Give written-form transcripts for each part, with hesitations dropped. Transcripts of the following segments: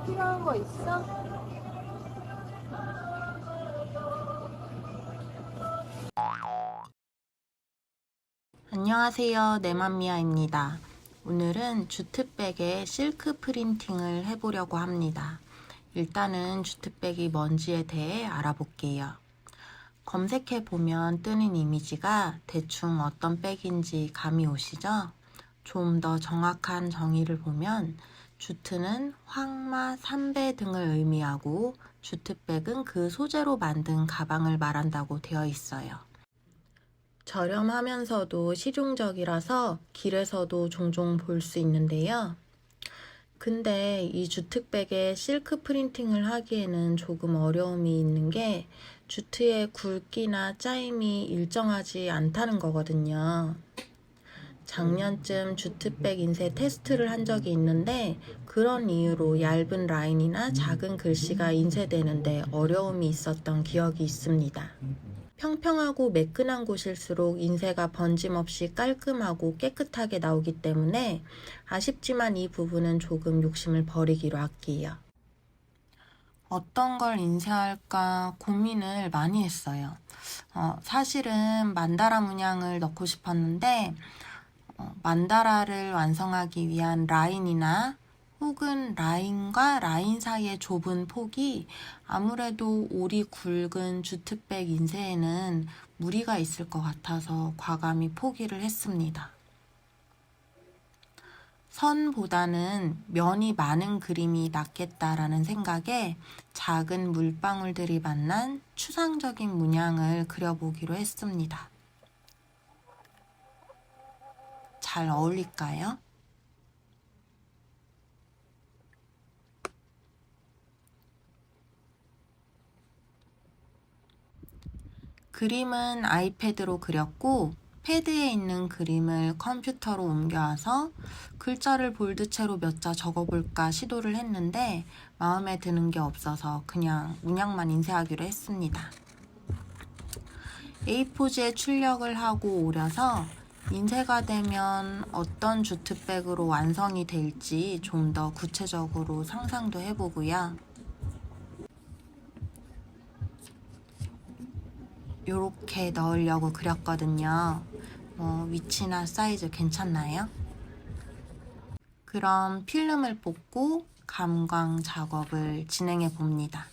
필요한 거 있어? 안녕하세요. 네맘미아입니다. 오늘은 주트백에 실크 프린팅을 해보려고 합니다. 일단은 주트백이 뭔지에 대해 알아볼게요. 검색해보면 뜨는 이미지가 대충 어떤 백인지 감이 오시죠? 좀 더 정확한 정의를 보면 주트는 황마, 삼배 등을 의미하고 주트백은 그 소재로 만든 가방을 말한다고 되어 있어요. 저렴하면서도 실용적이라서 길에서도 종종 볼 수 있는데요. 근데 이 주트백에 실크 프린팅을 하기에는 조금 어려움이 있는 게 주트의 굵기나 짜임이 일정하지 않다는 거거든요. 작년쯤 주트백 인쇄 테스트를 한 적이 있는데 그런 이유로 얇은 라인이나 작은 글씨가 인쇄되는데 어려움이 있었던 기억이 있습니다. 평평하고 매끈한 곳일수록 인쇄가 번짐없이 깔끔하고 깨끗하게 나오기 때문에 아쉽지만 이 부분은 조금 욕심을 버리기로 할게요. 어떤 걸 인쇄할까 고민을 많이 했어요. 사실은 만다라 문양을 넣고 싶었는데 만다라를 완성하기 위한 라인이나 혹은 라인과 라인 사이의 좁은 폭이 아무래도 올이 굵은 주트백 인쇄에는 무리가 있을 것 같아서 과감히 포기를 했습니다. 선보다는 면이 많은 그림이 낫겠다라는 생각에 작은 물방울들이 만난 추상적인 문양을 그려보기로 했습니다. 잘 어울릴까요? 그림은 아이패드로 그렸고 패드에 있는 그림을 컴퓨터로 옮겨와서 글자를 볼드체로 몇 자 적어볼까 시도를 했는데 마음에 드는 게 없어서 그냥 문양만 인쇄하기로 했습니다. A4지에 출력을 하고 오려서 인쇄가 되면 어떤 주트백으로 완성이 될지 좀 더 구체적으로 상상도 해보고요. 요렇게 넣으려고 그렸거든요. 위치나 사이즈 괜찮나요? 그럼 필름을 뽑고 감광 작업을 진행해 봅니다.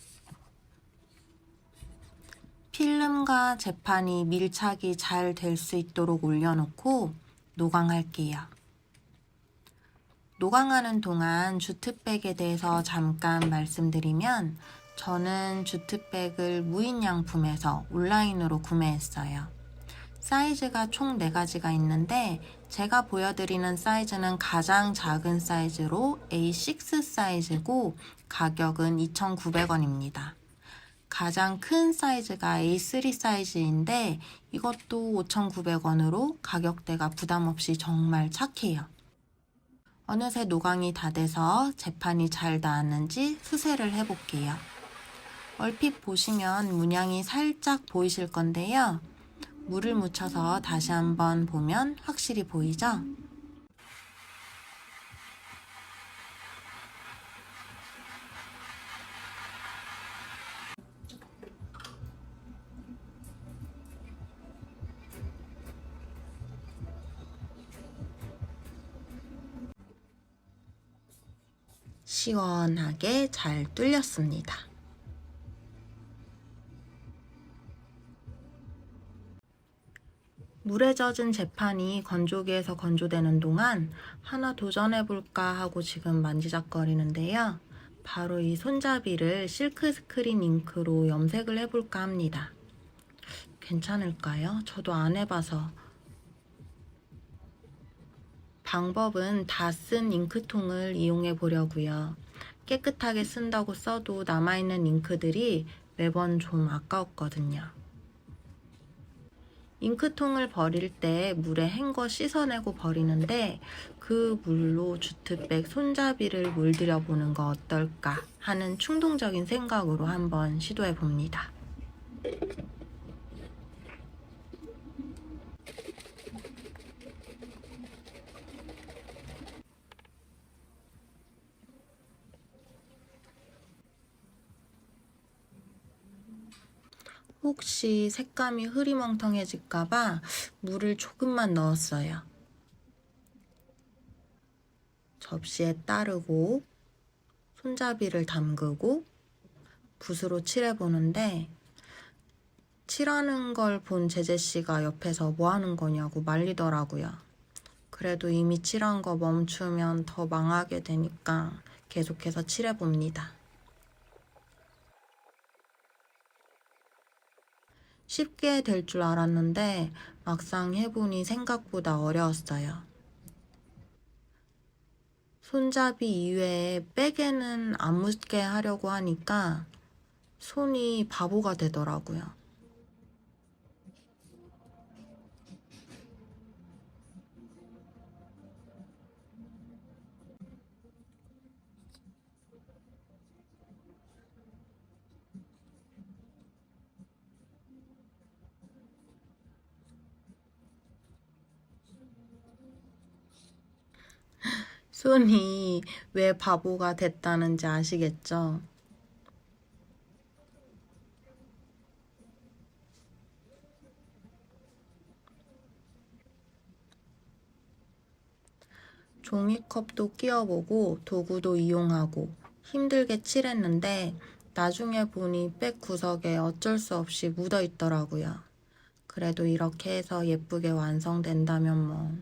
필름과 재판이 밀착이 잘 될 수 있도록 올려놓고 노광할게요. 노광하는 동안 주트백에 대해서 잠깐 말씀드리면 저는 주트백을 무인양품에서 온라인으로 구매했어요. 사이즈가 총 4가지가 있는데 제가 보여드리는 사이즈는 가장 작은 사이즈로 A6 사이즈고 가격은 2,900원입니다. 가장 큰 사이즈가 A3 사이즈인데 이것도 5,900원으로 가격대가 부담없이 정말 착해요. 어느새 노광이 다 돼서 재판이 잘 나왔는지 수세를 해볼게요. 얼핏 보시면 문양이 살짝 보이실 건데요. 물을 묻혀서 다시 한번 보면 확실히 보이죠? 시원하게 잘 뚫렸습니다. 물에 젖은 재판이 건조기에서 건조되는 동안 하나 도전해볼까 하고 지금 만지작거리는데요. 바로 이 손잡이를 실크 스크린 잉크로 염색을 해볼까 합니다. 괜찮을까요? 저도 안 해봐서. 방법은 다 쓴 잉크통을 이용해 보려고요. 깨끗하게 쓴다고 써도 남아있는 잉크들이 매번 좀 아까웠거든요. 잉크통을 버릴 때 물에 헹궈 씻어내고 버리는데 그 물로 주트백 손잡이를 물들여 보는 거 어떨까 하는 충동적인 생각으로 한번 시도해 봅니다. 혹시 색감이 흐리멍텅해질까봐 물을 조금만 넣었어요. 접시에 따르고 손잡이를 담그고 붓으로 칠해보는데 칠하는 걸 본 제재씨가 옆에서 뭐 하는 거냐고 말리더라고요. 그래도 이미 칠한 거 멈추면 더 망하게 되니까 계속해서 칠해봅니다. 쉽게 될 줄 알았는데 막상 해보니 생각보다 어려웠어요. 손잡이 이외에 백에는 안 묻게 하려고 하니까 손이 바보가 되더라고요. 손이 왜 바보가 됐다는지 아시겠죠? 종이컵도 끼워보고 도구도 이용하고 힘들게 칠했는데 나중에 보니 백 구석에 어쩔 수 없이 묻어 있더라고요. 그래도 이렇게 해서 예쁘게 완성된다면 뭐.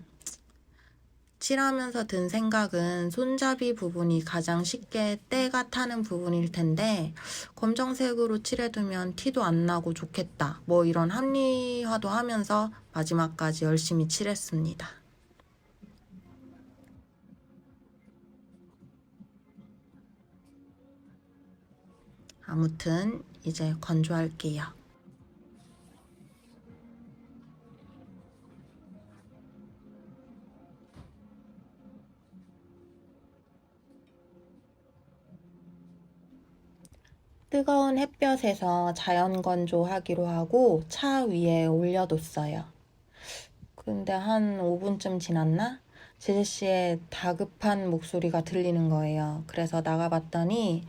칠하면서 든 생각은 손잡이 부분이 가장 쉽게 때가 타는 부분일 텐데 검정색으로 칠해두면 티도 안 나고 좋겠다. 뭐 이런 합리화도 하면서 마지막까지 열심히 칠했습니다. 아무튼 이제 건조할게요. 뜨거운 햇볕에서 자연 건조하기로 하고 차 위에 올려뒀어요. 근데 한 5분쯤 지났나? 제재씨의 다급한 목소리가 들리는 거예요. 그래서 나가봤더니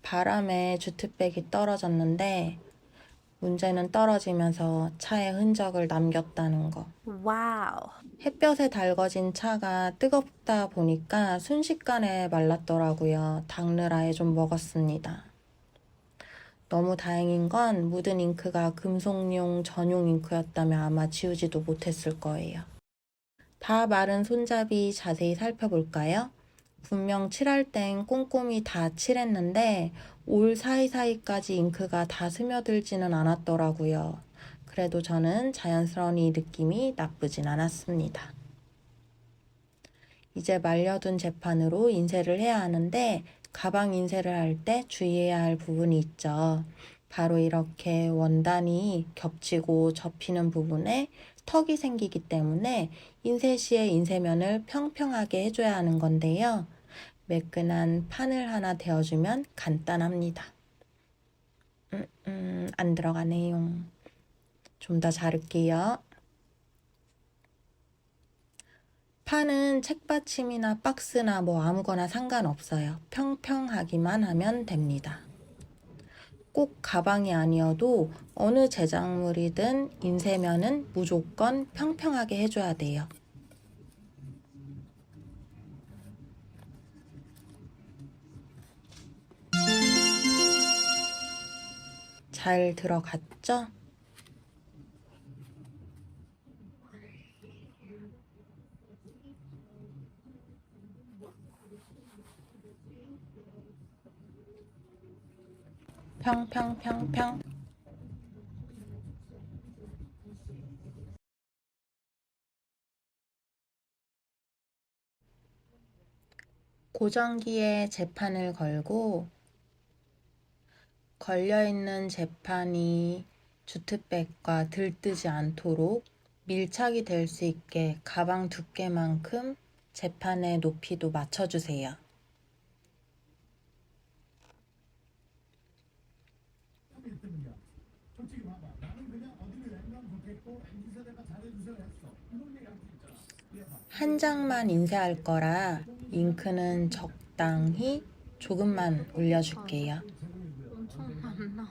바람에 주트백이 떨어졌는데 문제는 떨어지면서 차에 흔적을 남겼다는 거. 와우. 햇볕에 달궈진 차가 뜨겁다 보니까 순식간에 말랐더라고요. 닦느라에 좀 먹었습니다. 너무 다행인 건 묻은 잉크가 금속용 전용 잉크였다면 아마 지우지도 못했을 거예요. 다 마른 손잡이 자세히 살펴볼까요? 분명 칠할 땐 꼼꼼히 다 칠했는데 올 사이사이까지 잉크가 다 스며들지는 않았더라고요. 그래도 저는 자연스러운 이 느낌이 나쁘진 않았습니다. 이제 말려둔 재판으로 인쇄를 해야 하는데 가방 인쇄를 할 때 주의해야 할 부분이 있죠. 바로 이렇게 원단이 겹치고 접히는 부분에 턱이 생기기 때문에 인쇄 시에 인쇄면을 평평하게 해줘야 하는 건데요. 매끈한 판을 하나 대어주면 간단합니다. 안 들어가네요. 좀 더 자를게요. 판은 책받침이나 박스나 뭐 아무거나 상관없어요. 평평하기만 하면 됩니다. 꼭 가방이 아니어도 어느 제작물이든 인쇄면은 무조건 평평하게 해줘야 돼요. 잘 들어갔죠? 평평평평. 고정기에 재판을 걸고 걸려있는 재판이 주트백과 들뜨지 않도록 밀착이 될 수 있게 가방 두께만큼 재판의 높이도 맞춰주세요. 한 장만 인쇄할 거라 잉크는 적당히 조금만 올려줄게요. 엄청 많나?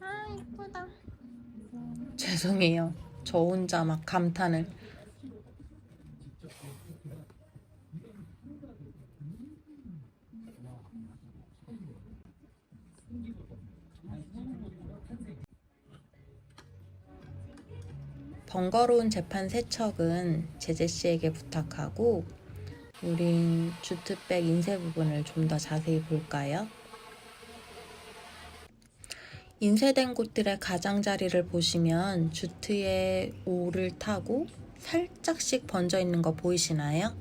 아, 이쁘다. 죄송해요. 저 혼자 막 감탄을. 번거로운 재판 세척은 제재 씨에게 부탁하고 우린 주트백 인쇄 부분을 좀 더 자세히 볼까요? 인쇄된 곳들의 가장자리를 보시면 주트에 오를 타고 살짝씩 번져 있는 거 보이시나요?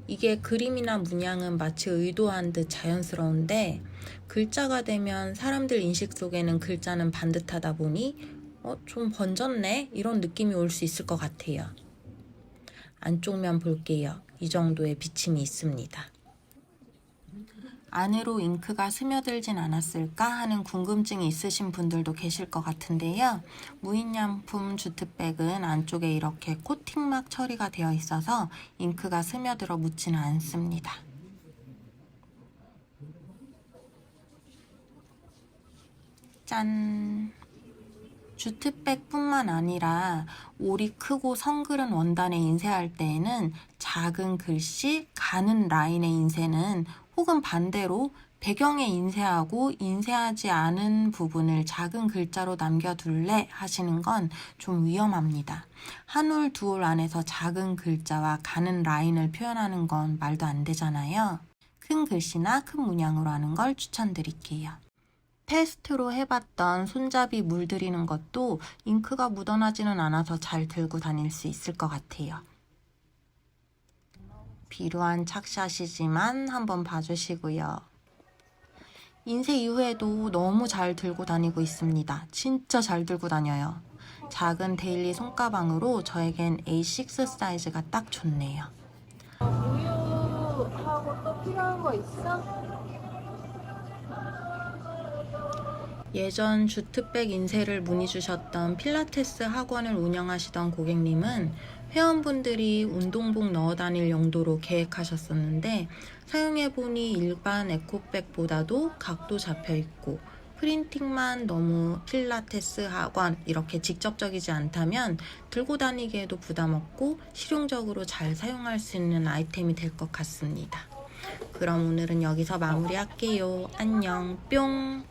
이게 그림이나 문양은 마치 의도한 듯 자연스러운데 글자가 되면 사람들 인식 속에는 글자는 반듯하다 보니 좀 번졌네? 이런 느낌이 올 수 있을 것 같아요. 안쪽 면 볼게요. 이 정도의 비침이 있습니다. 안으로 잉크가 스며들진 않았을까 하는 궁금증이 있으신 분들도 계실 것 같은데요. 무인양품 주트백은 안쪽에 이렇게 코팅막 처리가 되어 있어서 잉크가 스며들어 묻지는 않습니다. 짠! 주트백뿐만 아니라 올이 크고 성그른 원단에 인쇄할 때에는 작은 글씨, 가는 라인의 인쇄는 혹은 반대로 배경에 인쇄하고 인쇄하지 않은 부분을 작은 글자로 남겨둘래 하시는 건 좀 위험합니다. 한 올, 두 올 안에서 작은 글자와 가는 라인을 표현하는 건 말도 안 되잖아요. 큰 글씨나 큰 문양으로 하는 걸 추천드릴게요. 테스트로 해봤던 손잡이 물들이는 것도 잉크가 묻어나지는 않아서 잘 들고 다닐 수 있을 것 같아요. 비루한 착샷이지만 한번 봐주시고요. 인쇄 이후에도 너무 잘 들고 다니고 있습니다. 진짜 잘 들고 다녀요. 작은 데일리 손가방으로 저에겐 A6 사이즈가 딱 좋네요. 우유하고 또 필요한 거 있어? 예전 주트백 인쇄를 문의 주셨던 필라테스 학원을 운영하시던 고객님은 회원분들이 운동복 넣어 다닐 용도로 계획하셨었는데 사용해보니 일반 에코백보다도 각도 잡혀있고 프린팅만 너무 필라테스 학원 이렇게 직접적이지 않다면 들고 다니기에도 부담없고 실용적으로 잘 사용할 수 있는 아이템이 될 것 같습니다. 그럼 오늘은 여기서 마무리할게요. 안녕, 뿅!